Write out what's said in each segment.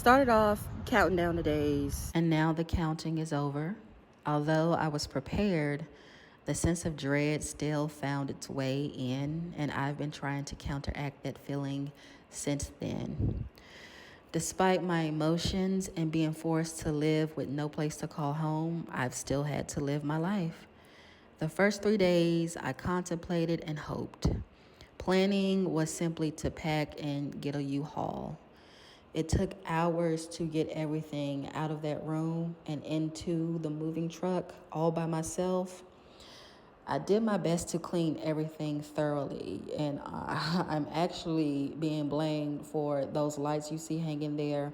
started off counting down the days. And now the counting is over. Although I was prepared, the sense of dread still found its way in, and I've been trying to counteract that feeling since then. Despite my emotions and being forced to live with no place to call home, I've still had to live my life. The first 3 days, I contemplated and hoped. Planning was simply to pack and get a U-Haul. It took hours to get everything out of that room and into the moving truck all by myself. I did my best to clean everything thoroughly, and I'm actually being blamed for those lights you see hanging there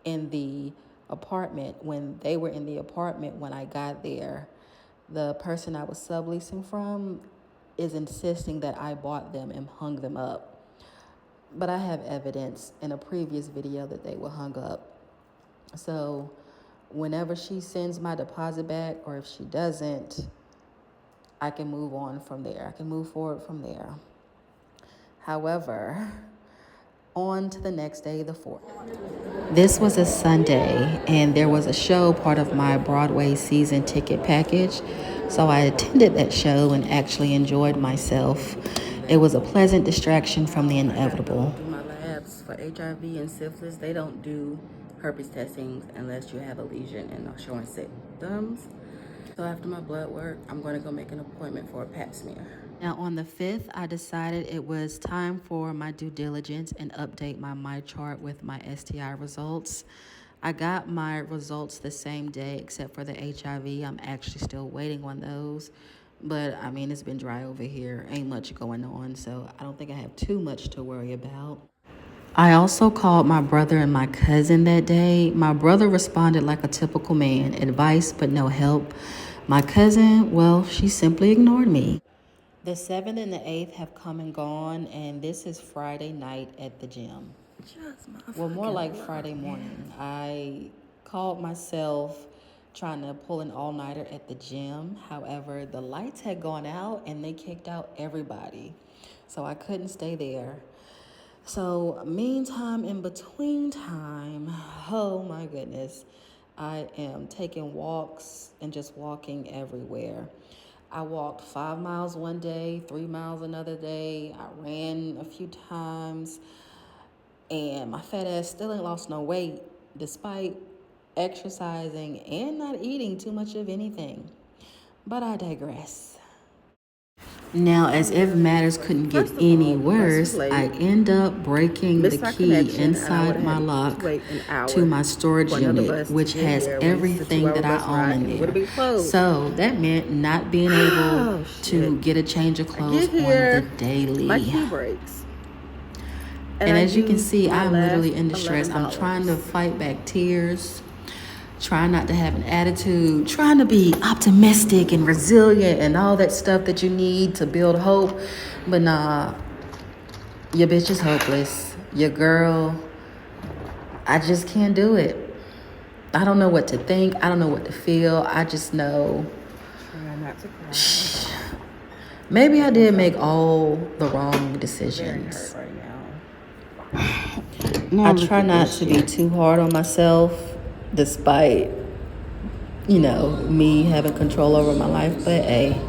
in the apartment. When they were in the apartment when I got there, the person I was subleasing from is insisting that I bought them and hung them up. But I have evidence in a previous video that they were hung up. So whenever she sends my deposit back, or if she doesn't, I can move on from there. I can move forward from there. However, on to the next day, the 4th. This was a Sunday, and there was a show part of my Broadway season ticket package. So I attended that show and actually enjoyed myself. It was a pleasant distraction from the inevitable. Do my labs for HIV and syphilis. They don't do herpes testing unless you have a lesion and are showing symptoms. So after my blood work, I'm going to go make an appointment for a pap smear. Now on the 5th, I decided it was time for my due diligence and update my MyChart with my STI results. I got my results the same day except for the HIV. I'm actually still waiting on those. But I mean, it's been dry over here. Ain't much going on, so I don't think I have too much to worry about. I also called my brother and my cousin that day. My brother responded like a typical man, advice but no help. My cousin, well, she simply ignored me. The 7th and the 8th have come and gone, and this is Friday night at the gym. Well, more like Friday morning. I called myself trying to pull an all-nighter at the gym. However, the lights had gone out and they kicked out everybody. So I couldn't stay there. So meantime, in between time, oh my goodness, I am taking walks and just walking everywhere. I walked 5 miles one day, 3 miles another day. I ran a few times, and my fat ass still ain't lost no weight despite exercising and not eating too much of anything. But I digress. Now, as if matters couldn't get any worse, I end up breaking the key inside my lock to my storage unit, which has everything that I own in there. So that meant not being able to get a change of clothes on the daily. My key breaks. And as you can see, I'm literally in distress. I'm trying to fight back tears, trying not to have an attitude, trying to be optimistic and resilient and all that stuff that you need to build hope. But nah, your bitch is hopeless. Your girl, I just can't do it. I don't know what to think. I don't know what to feel. I just know. Maybe I did make all the wrong decisions. I try not to be too hard on myself, despite, me having control over my life. But hey,